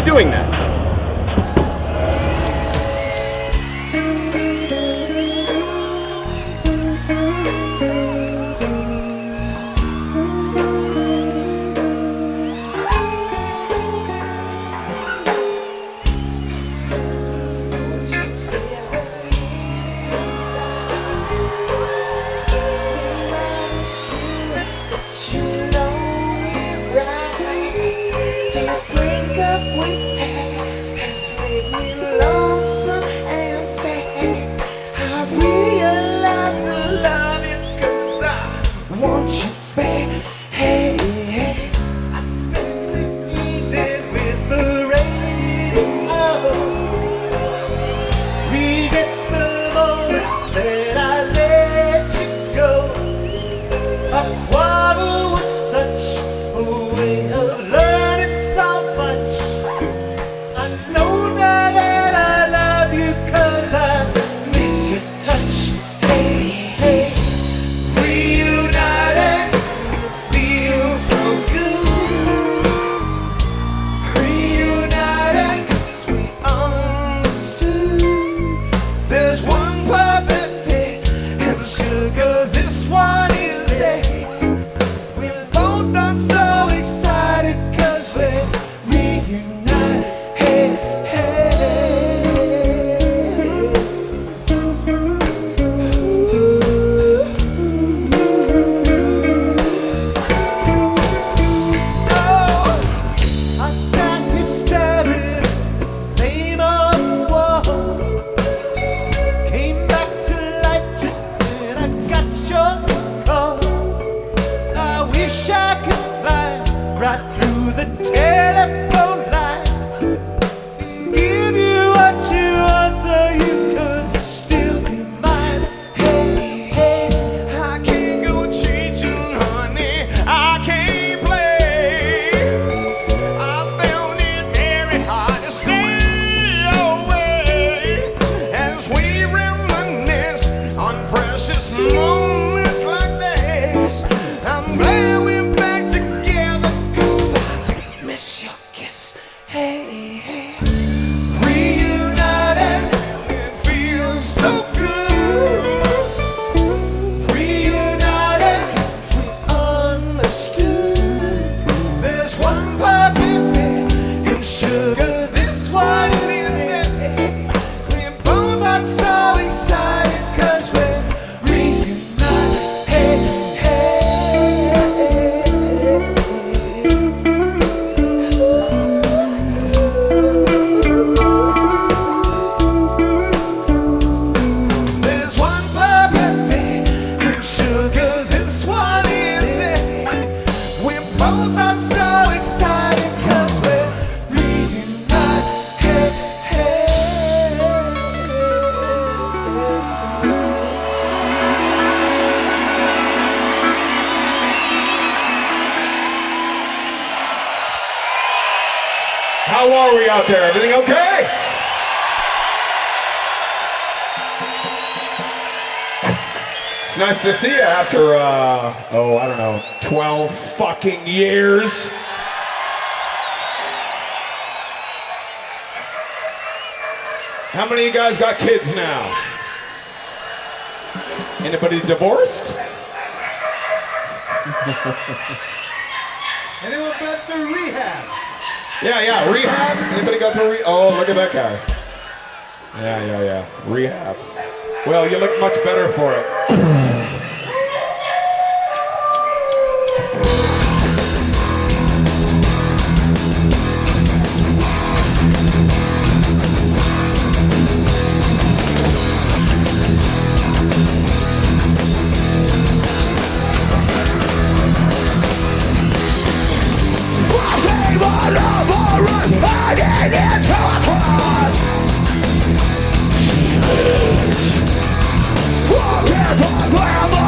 doing that? How are we out there? Everything okay? It's nice to see you after, I don't know, 12 fucking years. How many of you guys got kids now? Anybody divorced? Anyone been through rehab? Yeah, rehab? Anybody got through Oh, look at that guy. Yeah. Rehab. Well, you look much better for it. Grandma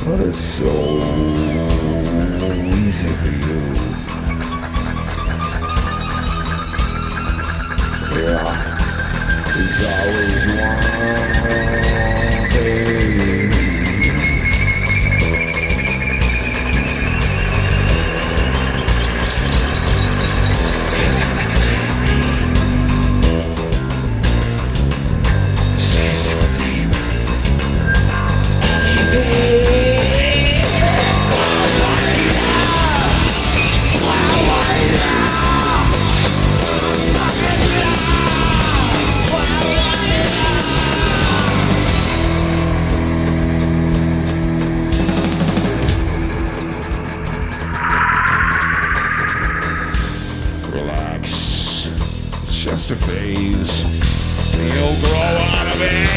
But it's so easy for you. Yeah, he's always wanting. Relax. It's just a phase. You'll grow out of it.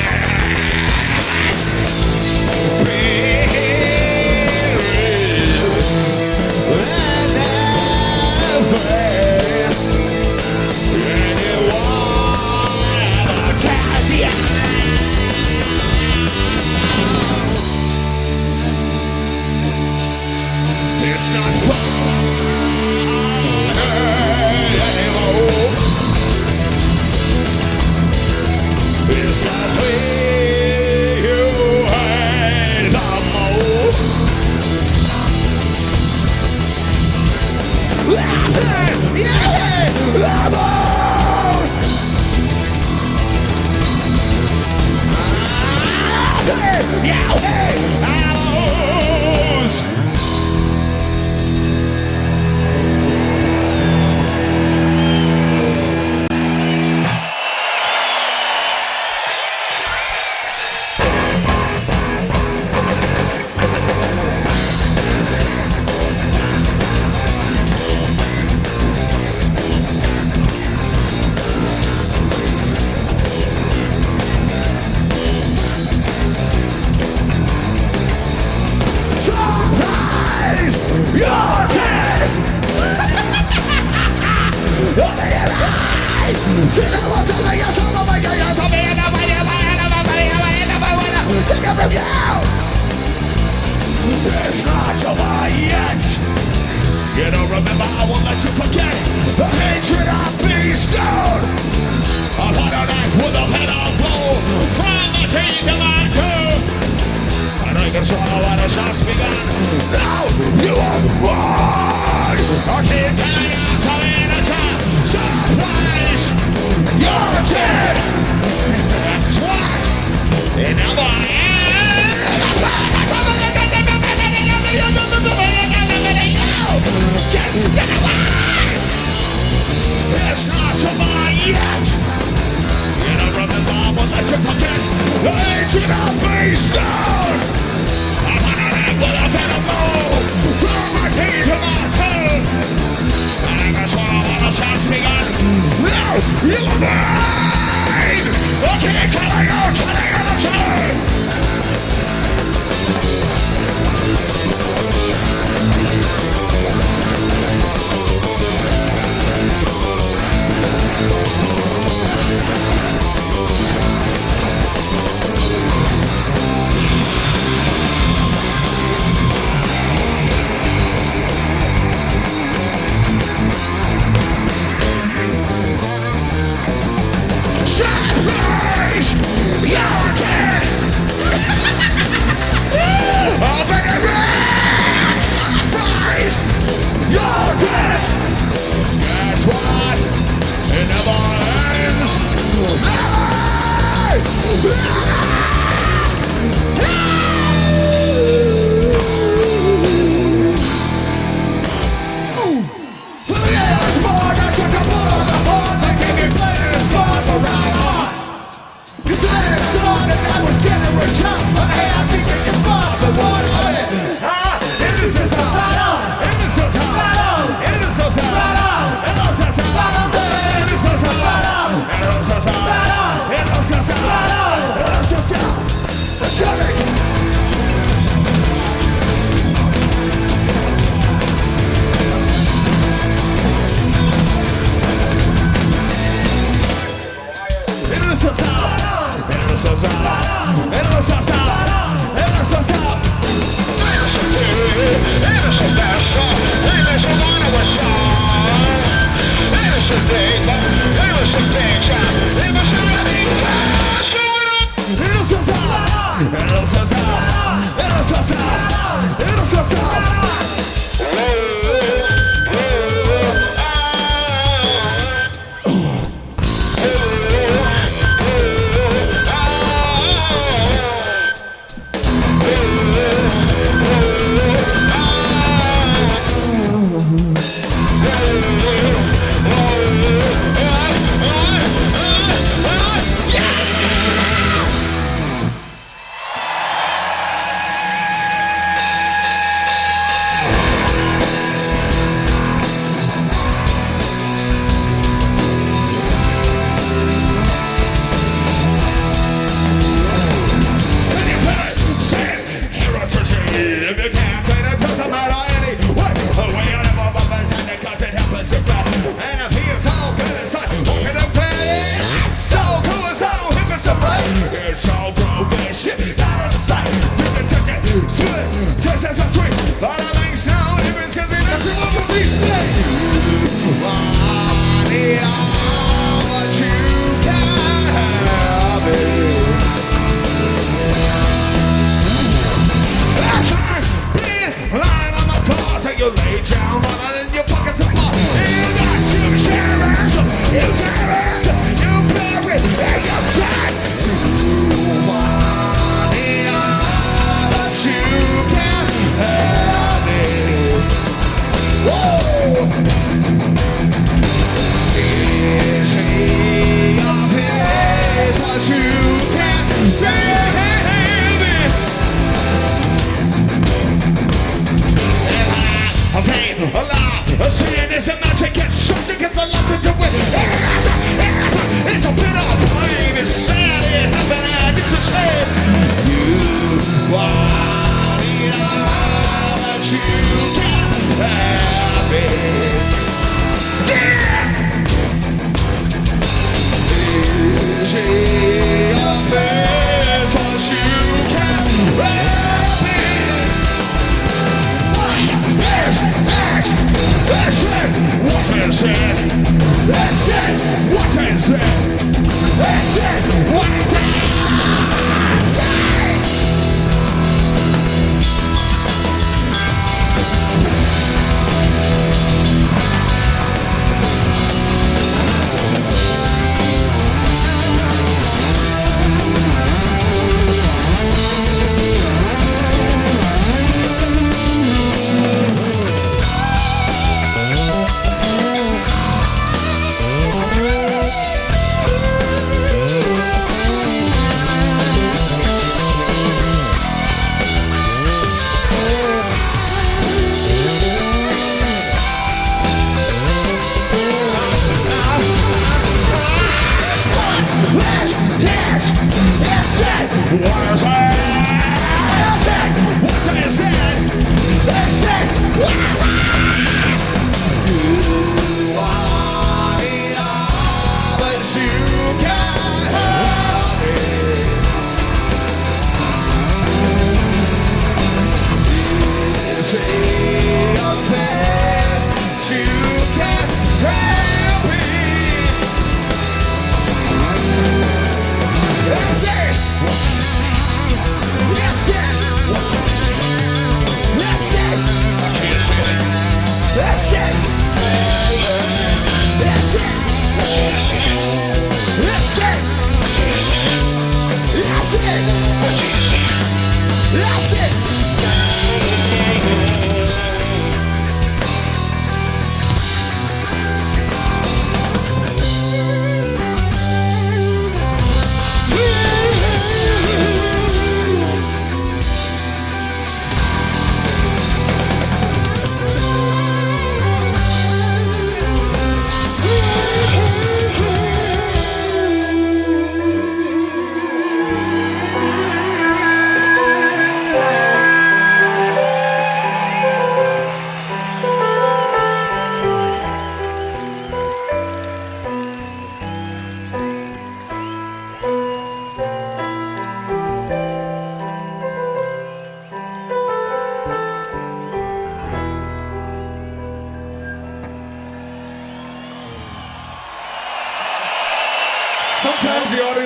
It's not fun anymore. It's a play you hate the most. Laughing, you hate the most. Laughing, you hate the most. Surprise! You're dead! Open your eyes! See the ones of the yes, all of my yes, I'll be in the way, take it from you! It's not over yet! You don't remember, I won't let you forget the hatred I bestowed upon a knife with a pedal blow from the teeth to my tooth. And I can swallow when the shots begun. Now you are won! I keep telling you, telling the time. Surprise! You're dead! That's what? And now I am. Get away! It's not over yet! You don't remember, I won't let you forget the ancient of Beastone! I'm on a head with a pedal blow from my teeth to my tooth! And I can swallow when the shots begun. Now you're mine! Okay, calling out the turn! Surprise! You're dead!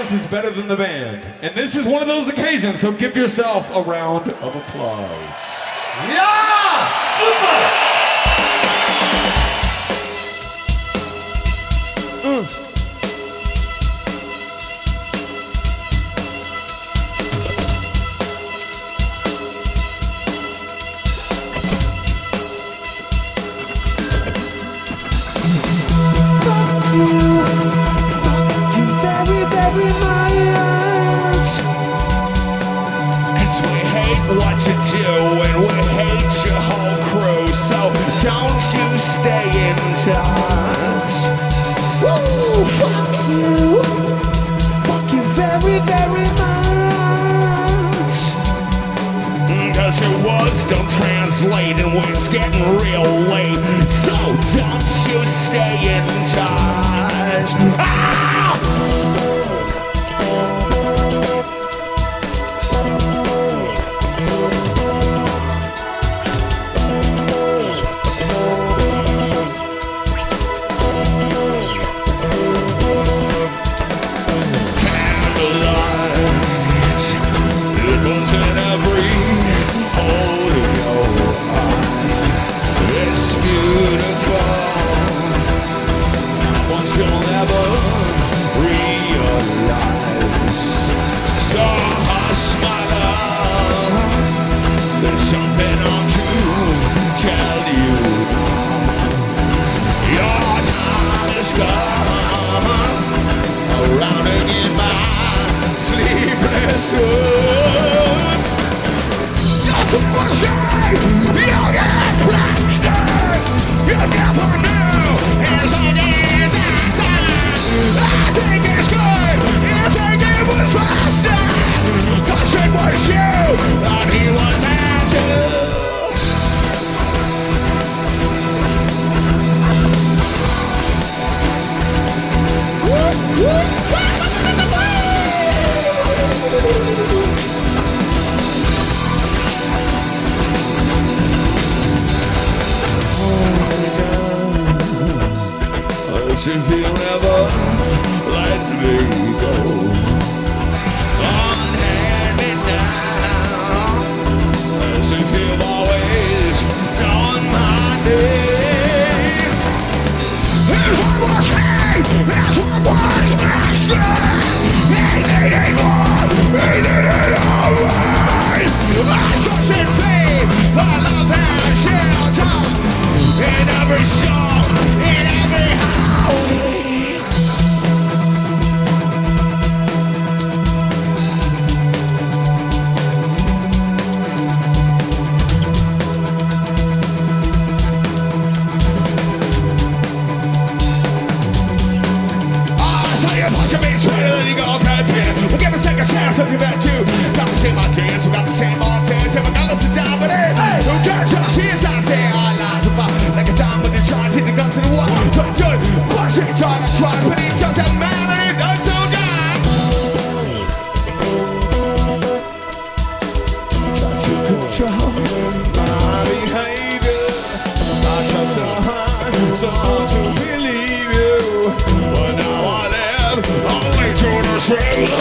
applause is better than the band. And this is one of those occasions, so give yourself a round of applause. Yeah! Super! What you do and we hate your whole crew, so don't you stay in touch. Woo, fuck you very, very much. Cause your words don't translate and it's getting real late, so don't you stay in touch. Ah! If you'll never let me go, unhand me now, as if you've always known my name. As I was king, as I was master, he needed more, he needed always. I trust in faith, for love and shelter, in every song, in every house. We'll give a second chance to give that too. Got the same ideas, we got the same old fans. Never got us to die, but hey, who cares? Just here's I say our lives about like a time when they tried to hit the guns in the war. But dude, watch it, try to try, but he just had man, but he done so die. Try to control my behavior. I try so hard to believe you, but now I live only to the truth.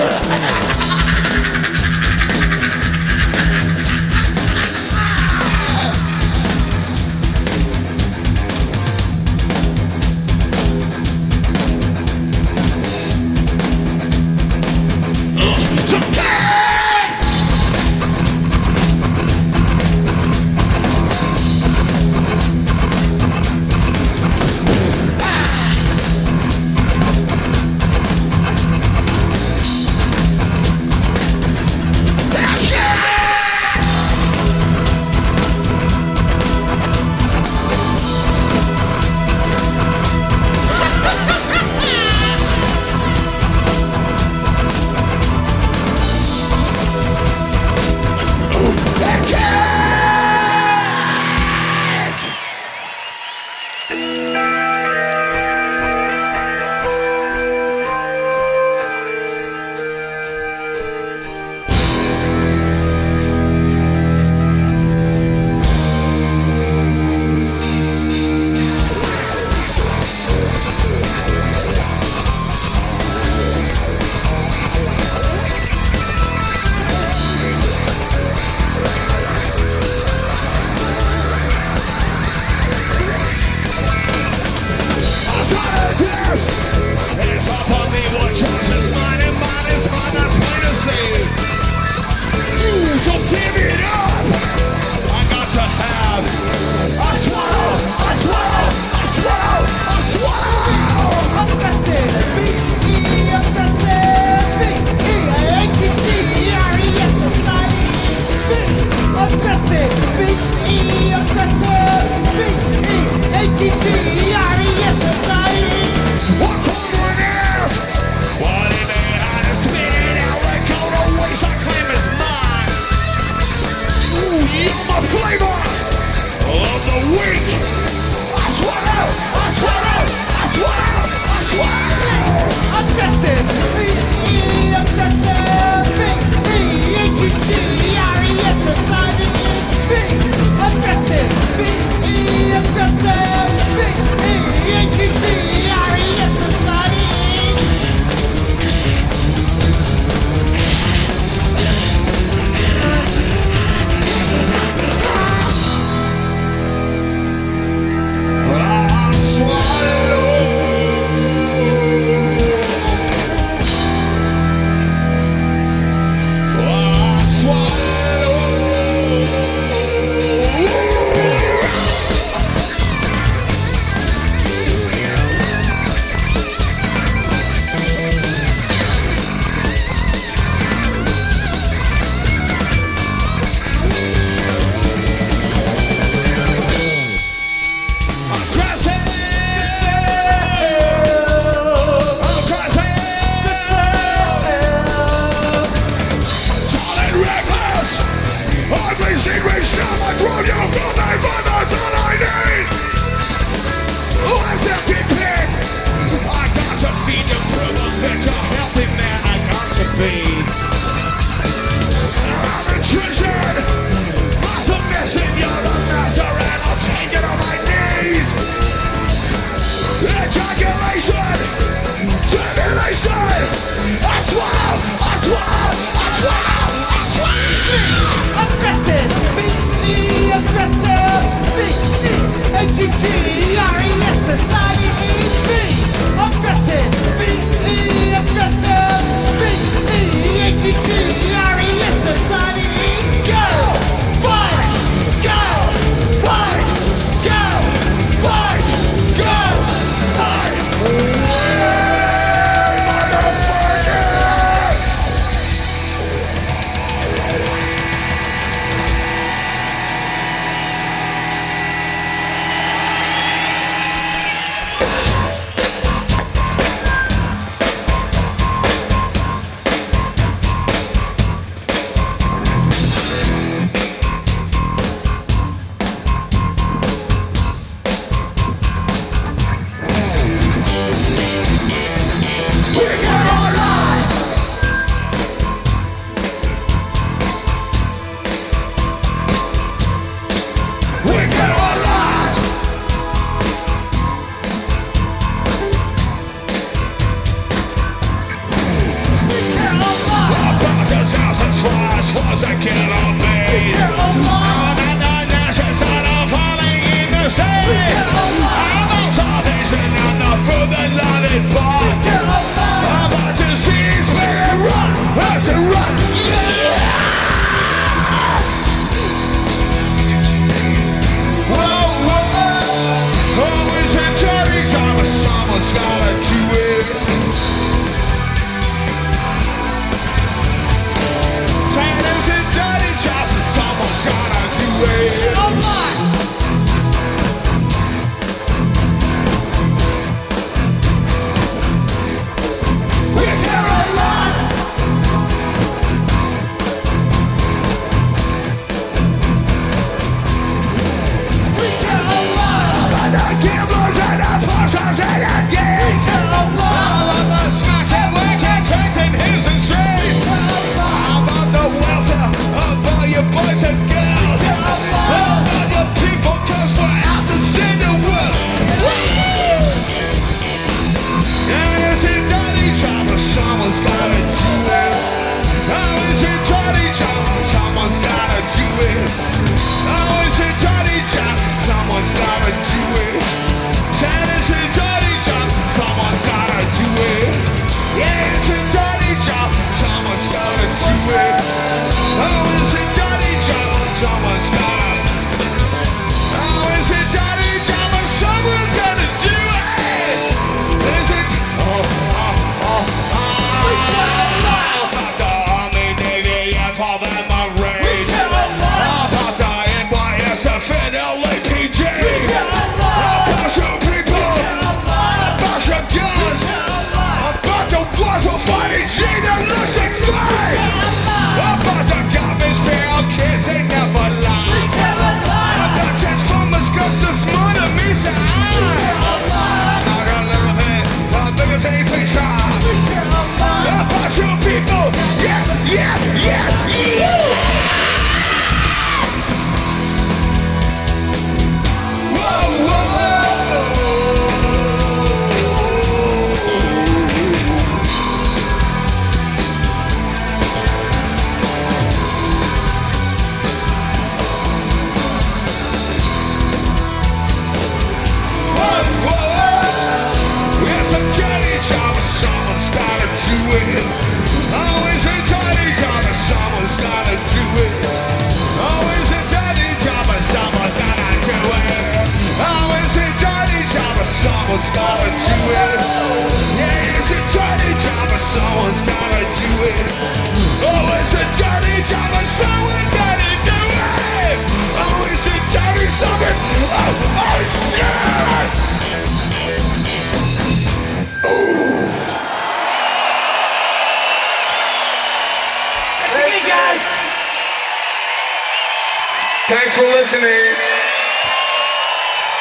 Thanks for listening.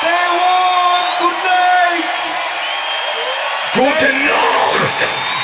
Stay warm. Good night. Gute Nacht.